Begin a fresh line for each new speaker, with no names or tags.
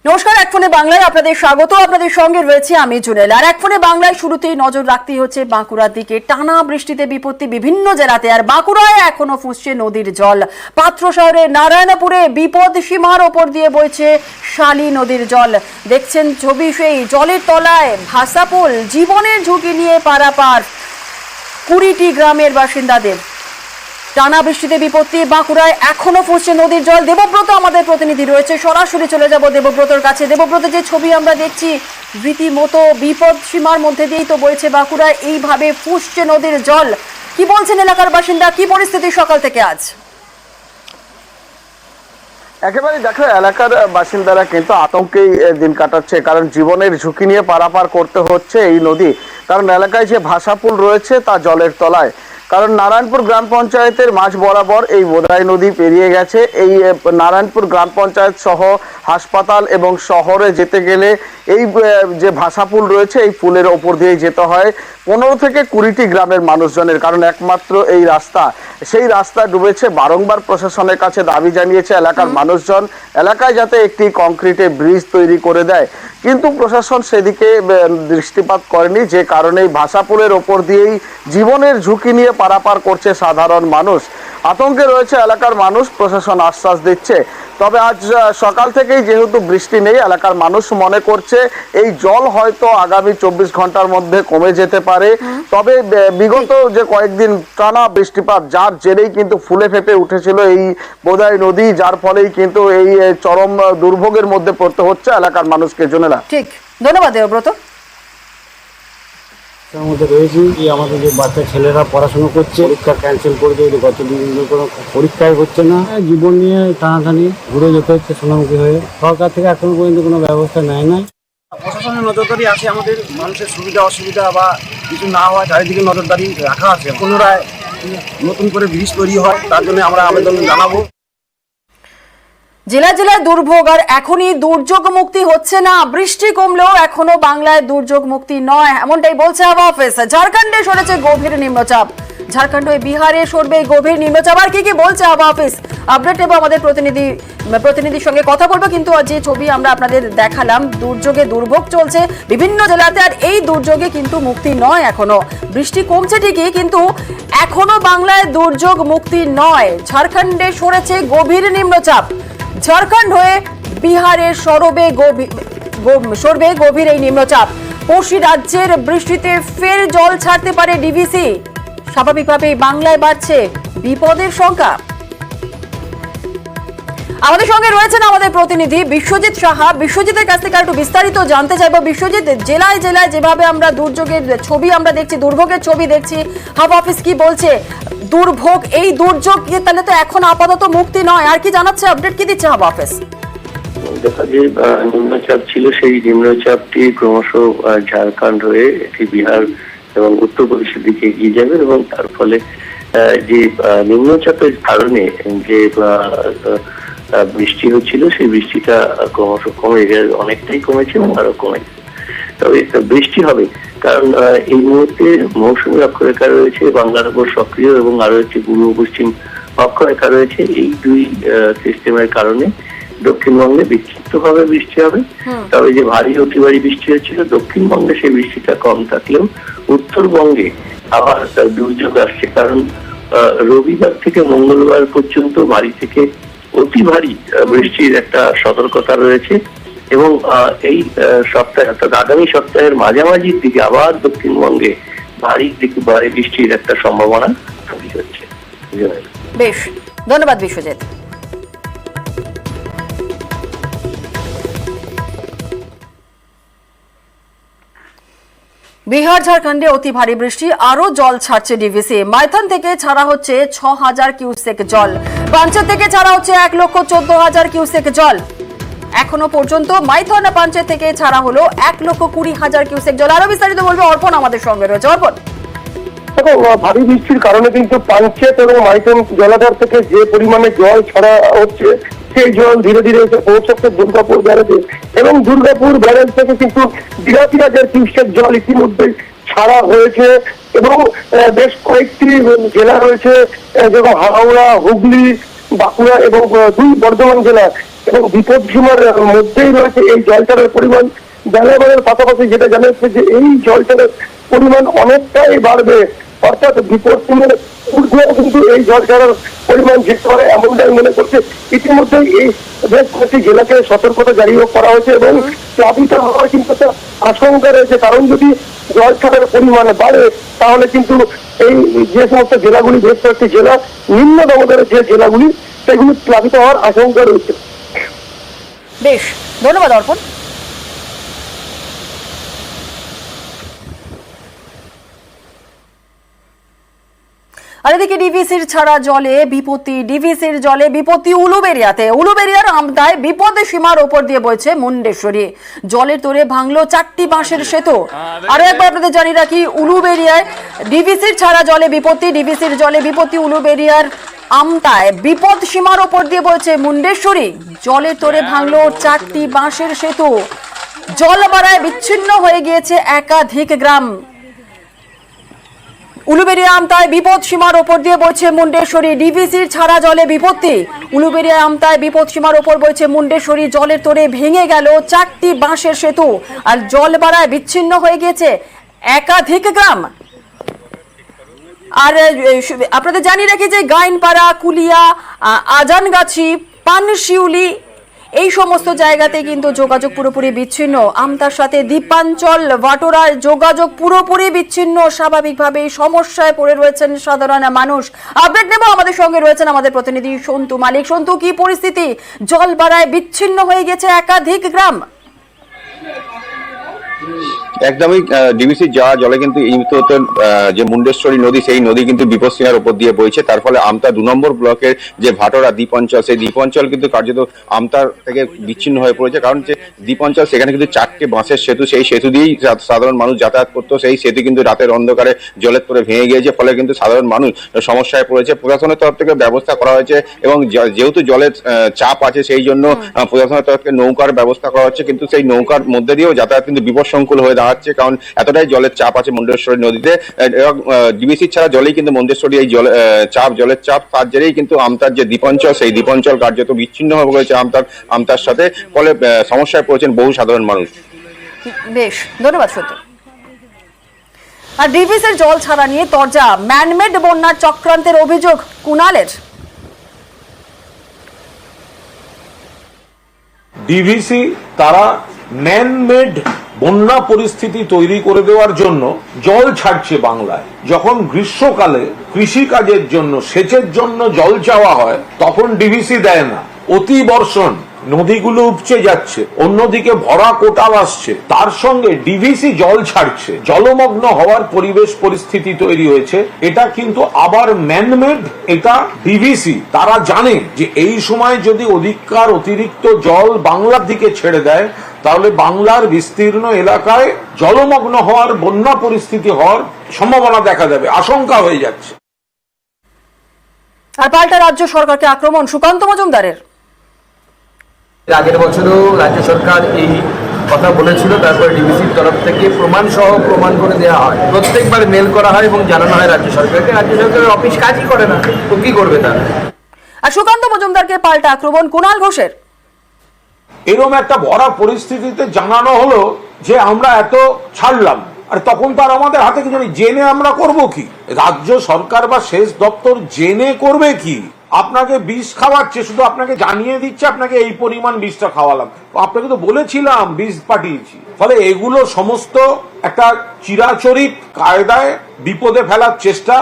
নমস্কার, এক ফোনে বাংলায় আপনাদের স্বাগত। আপনাদের সঙ্গে রয়েছে আমি জুনেল। আর এক ফোনে বাংলায় শুরুতেই নজর রাখতে হচ্ছে বাঁকুড়ার দিকে। টানা বৃষ্টিতে বিপত্তি বিভিন্ন জেলাতে, আর বাঁকুড়ায় এখনো ফুঁসছে নদীর জল। পাত্র শহরে নারায়ণপুরে বিপদ সীমার ওপর দিয়ে বইছে শালী নদীর জল। দেখছেন ছবি, সেই জলের তলায় ভাসাপোল, জীবনের ঝুঁকি নিয়ে পারাপার 20টি গ্রামের বাসিন্দাদের। টানা বৃষ্টিতে বিপত্তি, বাঁকুড়ায় এখনো ফুঁসছে নদীর জল। দেবব্রত আমাদের প্রতিনিধি রয়েছে, সরাসরি চলে যাব দেবব্রতর কাছে। দেবব্রত, যে ছবি আমরা দেখছি, রীতিমতো বিপদ সীমার মধ্যে দিয়েই তো বইছে বাঁকুড়ায়, এইভাবে ফুঁসছে নদীর জল। কি বলছেন এলাকার বাসিন্দা, কি পরিস্থিতি সকাল থেকে আজ?
একেবারে দেখো, এলাকার বাসিন্দারা কিন্তু আতঙ্কেই দিন কাটাচ্ছে, কারণ জীবনের ঝুঁকি নিয়ে পারাপার করতে হচ্ছে এই নদী। কারণ এলাকায় যে ভাসাপুল রয়েছে তা জলের তলায়। কারণ নারায়ণপুর গ্রাম পঞ্চায়েতের মাঝ বরাবর এই বোদাই নদী পেরিয়ে গেছে। এই নারায়ণপুর গ্রাম পঞ্চায়েত সহ হাসপাতাল এবং শহরে যেতে গেলে এই যে ভাসাপুল রয়েছে, এই পুলের ওপর দিয়ে যেতে হয় 15 থেকে 20টি গ্রামের মানুষজনের। কারণ একমাত্র এই রাস্তা, সেই রাস্তা ডুবেছে। বারংবার প্রশাসনের কাছে দাবি জানিয়েছে এলাকার মানুষজন, এলাকায় যাতে একটি কংক্রিটের ব্রিজ তৈরি করে দেয়, কিন্তু প্রশাসন সেদিকে দৃষ্টিপাত করেনি। যে কারণে ভাসাপুলের ওপর দিয়েই জীবনের ঝুঁকি নিয়ে পারাপার করছে সাধারণ মানুষ। আতঙ্কে রয়েছে এলাকার মানুষ, প্রশাসন আশ্বাস দিচ্ছে। তবে আজ সকাল থেকেই যেহেতু বৃষ্টি নেই, এলাকার মানুষ মনে করছে এই জল হয়তো আগামী 24 ঘন্টার মধ্যে কমে যেতে পারে। তবে বিগত যে কয়েকদিন টানা বৃষ্টিপাত, যার জেরেই কিন্তু ফুলে ফেপে উঠেছিল এই বোদাই নদী, যার ফলেই কিন্তু এই চরম দুর্ভোগের মধ্যে পড়তে হচ্ছে এলাকার মানুষকে। জনেলা,
ঠিক, ধন্যবাদ দেবব্রত।
তার মধ্যে রয়েছি যে আমাদের যে বাচ্চা ছেলেরা পড়াশোনা করছে, পরীক্ষা ক্যান্সেল করে দিয়ে গত দিন কোনো পরীক্ষাই হচ্ছে না। জীবন নিয়ে টানাটানি ঘুরে যেতে হচ্ছে সোনামুখী হয়ে। সরকার থেকে এখনো পর্যন্ত কোনো ব্যবস্থা নেয় নাই।
প্রশাসনের নজরদারি আছে, আমাদের মানুষের সুবিধা অসুবিধা বা কিছু না হয় চারিদিকে নজরদারি রাখা আছে। পুনরায় নতুন করে ব্রিজ তৈরি হয়, তার জন্য আমরা আবেদন জানাবো।
জেলায় জেলায় দুর্ভোগ, আর এখনই দুর্যোগ মুক্তি হচ্ছে না। বৃষ্টি কমলেও এখনো বাংলায় দুর্যোগ মুক্তি নয়, এমনটাই বলছে আবহাওয়া অফিস। ঝাড়খণ্ডে সরেছে গভীর নিম্নচাপ, ঝাড়খণ্ড হয়ে বিহারে সরবে গভীর নিম্নচাপ। আর কি কি বলছে আবহাওয়া অফিস, আপডেট নেব আমাদের প্রতিনিধির সঙ্গে কথা বলবো। কিন্তু যে ছবি আমরা আপনাদের দেখালাম, দুর্যোগে দুর্ভোগ চলছে বিভিন্ন জেলাতে, আর এই দুর্যোগে কিন্তু মুক্তি নয় এখনো। বৃষ্টি কমছে ঠিকই, কিন্তু এখনো বাংলায় দুর্যোগ মুক্তি নয়। ঝাড়খণ্ডে সরেছে গভীর নিম্নচাপ, ঝাড়খণ্ড হয়ে বিহারের সরবে গভীর এই নিম্নচাপ। পড়শি রাজ্যের বৃষ্টিতে ফের জল ছাড়তে পারে ডিভিসি। স্বাভাবিকভাবেই বাংলায় বাড়ছে বিপদের সংখ্যা। আমাদের সঙ্গে রয়েছেন আমাদের প্রতিনিধি বিশ্বজিৎ সাহা। বিশ্বজিতের কাছ থেকে একটু বিস্তারিত জানতে চাইবো। বিশ্বজিৎ, জেলায় জেলায় যেভাবে আমরা দুর্যোগের ছবি আমরা দেখছি, দুর্ভোগের ছবি দেখছি, হাওয়া অফিস কি বলছে? দুর্ভোগ, এই দুর্যোগ তাহলে তো এখন আপাতত মুক্তি নয়, আর কি জানাচ্ছে, আপডেট কি দিচ্ছে হাওয়া অফিস?
দেখা যে নিম্নচাপ ছিল, সেই নিম্নচাপটি ক্রমশ ঝাড়খণ্ড হয়ে এটি বিহার এবং উত্তরপ্রদেশের দিকে এগিয়ে যাবে, এবং তার ফলে যে নিম্নচাপের কারণে যে বৃষ্টি হচ্ছিল, সেই বৃষ্টিটা ক্রমশ কমে গেছে, অনেকটাই কমেছে এবং আরো কমেছে। তবে বৃষ্টি হবে, কারণ এই মুহূর্তে মৌসুমী অক্ষরেখা রয়েছে বাংলার উপর সক্রিয়, এবং আরো একটি পূর্ব পশ্চিম অক্ষরেখা রয়েছে। এই দুই সিস্টেমের কারণে দক্ষিণবঙ্গে বিক্ষিপ্তভাবে বৃষ্টি হবে। তবে যে ভারী অতি ভারী বৃষ্টি হচ্ছিল দক্ষিণবঙ্গে, সেই বৃষ্টিটা কম থাকলেও উত্তরবঙ্গে আবার দুর্যোগ আসছে। কারণ রবিবার থেকে মঙ্গলবার পর্যন্ত ভারী থেকে অতি ভারী বৃষ্টির একটা সতর্কতা রয়েছে, এবং এই সপ্তাহে অর্থাৎ আগামী সপ্তাহের মাঝামাঝির দিকে আবার দক্ষিণবঙ্গে ভারী বৃষ্টির একটা সম্ভাবনা তৈরি হচ্ছে।
বেশ, ধন্যবাদ বিশ্বজিৎ। বিহার ঝাড়খণ্ডে অতি ভারী বৃষ্টি, আরো জল ছাড়ছে ডিভিসি। মাইথন থেকে ছাড়া হচ্ছে 6000 কিউসেক জল, পাঞ্চেত থেকে ছাড়া হচ্ছে 1,14,000 কিউসেক জল। এখনো পর্যন্ত মাইথন পাঞ্চেত থেকে ছাড়া হলো 1,20,000 কিউসেক জল। আরো বিস্তারিত বলবে অর্পণ আমাদের সঙ্গে রয়েছে। অর্পণ,
দেখো, ভারী বৃষ্টির কারণে কিন্তু পাঞ্চেত এবং মাইথন জলাধার থেকে যে পরিমাণে জল ছাড়া হচ্ছে, সেই জল ধীরে ধীরে এসে পৌঁছচ্ছে দুর্গাপুর ব্যারেজে, এবং দুর্গাপুর ব্যারেজ থেকে কিন্তু 82,000 কিউসেক জল ইতিমধ্যে ছাড়া হয়েছে। এবং বেশ কয়েকটি জেলা রয়েছে, যেমন হাওড়া, হুগলি,
বাঁকুড়া এবং দুই বর্ধমান জেলা এবং বিপদসীমার মধ্যেই রয়েছে এই জল ছাড়ার পরিমাণ। বেলাবেলার পাশাপাশি যেটা জানা যাচ্ছে যে এই জল ছাড়ার পরিমাণ অনেকটাই বাড়বে, অর্থাৎ বিপদসীমার ঊর্ধ্বেও কিন্তু এই জল ছাড়ার পরিমাণ যেতে পারে এমনটাই মনে করছে। ইতিমধ্যেই এই বেশ কয়েকটি জেলাকে সতর্কতা জারি করা হয়েছে এবং প্লাবিত হওয়ার কিন্তু একটা আশঙ্কা রয়েছে, কারণ যদি জল ছাড়ার পরিমাণ বাড়ে তাহলে কিন্তু এই যে সমস্ত জেলাগুলি, বেশ কয়েকটি জেলা নিম্ন দামোদরের যে জেলাগুলি, সেগুলি প্লাবিত হওয়ার আশঙ্কা রয়েছে।
বেশ, ধন্যবাদ অর্পণ। আর এদিকে ডিভিসির ছাড়া জলে বিপত্তি উলুবেরিয়ার আমতায় বিপদ সীমার ওপর দিয়ে বইছে মুন্ডেশ্বরী। জলের তোরে ভাঙলো 4টি বাঁশের সেতু। আরো একবার আপনাদের জানিয়ে রাখি, উলুবেরিয়ায় ডিভিসির ছাড়া জলে বিপত্তি উলুবেরিয়ার আমতায় বিপদ সীমার ওপর দিয়ে বইছে মুন্ডেশ্বরী। জলের তোরে ভাঙলো 4টি বাঁশের সেতু। জল বাড়ায় বিচ্ছিন্ন হয়ে গিয়েছে একাধিক গ্রাম। উলুবেরিয়া আমতায় বিপদ সীমার ওপর দিয়ে বইছে মুন্ডেশ্বরী। ডিভিসির ছাড়া জলে বিপত্তি। উলুবেরিয়া আমতায় বিপদ সীমার ওপর বইছে মুন্ডেশ্বরী। জলের তোরে ভেঙে গেল 4টি বাঁশের সেতু আর জল বাড়ায় বিচ্ছিন্ন হয়ে গিয়েছে একাধিক গ্রাম। আর আপনাদের জানিয়ে রাখি যে গাইনপাড়া, কুলিয়া, আজানগাছি, পানশিউলি এই সমস্ত জায়গাতে কিন্তু যোগাযোগ পুরোপুরি বিচ্ছিন্ন। আমতার সাথে দ্বীপাঞ্চল, ভাটোরার যোগাযোগ পুরোপুরি বিচ্ছিন্ন। স্বাভাবিকভাবেই সমস্যায় পড়ে রয়েছেন সাধারণ মানুষ। আপডেট নেব, আমাদের সঙ্গে রয়েছেন আমাদের প্রতিনিধি সন্তু মালিক। সন্তু, কি পরিস্থিতি? জল বাড়ায় বিচ্ছিন্ন হয়ে গেছে একাধিক গ্রাম।
একদমই ডিভিসির যাওয়া জলে কিন্তু এই মুহূর্তে যে মুন্ডেশ্বরী নদী, সেই নদী কিন্তু বিপদসীমার উপর দিয়ে বইছে। তার ফলে আমতা 2 নম্বর ব্লকের যে ভাটোরা দ্বীপ অঞ্চল, সেই দ্বীপ অঞ্চল কিন্তু কার্যত আমতার থেকে বিচ্ছিন্ন হয়ে পড়েছে। কারণ যে দ্বীপ অঞ্চল, সেখানে কিন্তু 4টে বাঁশের সেতু, সেই সেতু দিয়েই সাধারণ মানুষ যাতায়াত করতো। সেই সেতু কিন্তু রাতের অন্ধকারে জলের তোরে ভেঙে গিয়েছে, ফলে কিন্তু সাধারণ মানুষ সমস্যায় পড়েছে। প্রশাসনের তরফ থেকে ব্যবস্থা করা হয়েছে এবং যেহেতু জলের চাপ আছে, সেই জন্য প্রশাসনের তরফ থেকে নৌকার ব্যবস্থা করা হচ্ছে, কিন্তু সেই নৌকার মধ্যে দিয়েও যাতায়াত কিন্তু বিপদসংকুল হয়ে দাঁড়াচ্ছে, কারণ এতটাই জলের চাপ আছে মুন্ডেশ্বরী নদীতে। এবং ডিভিসি ছাড়া জলেই কিন্তু মুন্ডেশ্বরী এই জলের চাপ, তার জেরেই কিন্তু আমতার যে দ্বীপাঞ্চল, সেই দ্বীপাঞ্চল কার্যত বিচ্ছিন্ন হয়ে পড়েছে আমতার সাথে। ফলে সমস্যায় পড়েছেন বহু সাধারণ মানুষ।
বেশ, ধন্যবাদ সন্তু। আর ডিভিসির জল ছাড়া নিয়ে তরজা, ম্যানমেড বন্যার চক্রান্তের অভিযোগ কুণালের।
ডিভিসি তারা ম্যানমেড বন্যা পরিস্থিতি তৈরি করে দেওয়ার জন্য জল ছাড়ছে বাংলায়। যখন গ্রীষ্মকালে কৃষি কাজের জন্য, সেচের জন্য জল চাওয়া হয়, তখন ডিভিসি দেয় না। অতি বর্ষণ, নদীগুলো উপচে যাচ্ছে, অন্যদিকে ভরা কোটাল আসছে, তার সঙ্গে ডিভিসি জল ছাড়ছে, জলমগ্ন হওয়ার পরিবেশ পরিস্থিতি তৈরি হয়েছে। এটা কিন্তু আবার ম্যানমেড, এটা ডিভিসি তারা জানে যে এই সময় যদি অতিরিক্ত জল বাংলার দিকে ছেড়ে দেয়, তাহলে বাংলার বিস্তীর্ণ এলাকায় জলমগ্ন হওয়ার, বন্যা পরিস্থিতি হওয়ার সম্ভাবনা দেখা যাবে, আশঙ্কা হয়ে যাচ্ছে।
আর পাল্টা রাজ্য সরকারকে আক্রমণ সুকান্ত মজুমদারের।
আগের বছরও রাজ্য সরকার এই কথা বলেছিল, তারপরে ডিভিসির তরফ থেকে প্রমাণ করে দেওয়া হয়। প্রত্যেকবার মেল করা হয় এবং জানানো হয় রাজ্য সরকারকে। রাজ্য সরকারের অফিস কাজই করে না, তো কি করবে তারা?
আর সুকান্ত মজুমদারকে পাল্টা আক্রমণ কুণাল ঘোষের।
এরকম একটা ভরা পরিস্থিতিতে জানানো হলো যে আমরা এত ছাড়লাম, আর তখন তার আমাদের হাতে কি জানি, জেনে আমরা করব কি? রাজ্য সরকার বা সেচ দপ্তর জেনে করবে কি? আপনাকে বিষ খাওয়াচ্ছে, শুধু আপনাকে জানিয়ে দিচ্ছে আপনাকে এই পরিমাণ বিষটা খাওয়ালাম, আপনাকে তো বলেছিলাম বিষ পাঠিয়েছি। ফলে এগুলো সমস্ত একটা চিরাচরিত কায়দায় বিপদে ফেলার চেষ্টা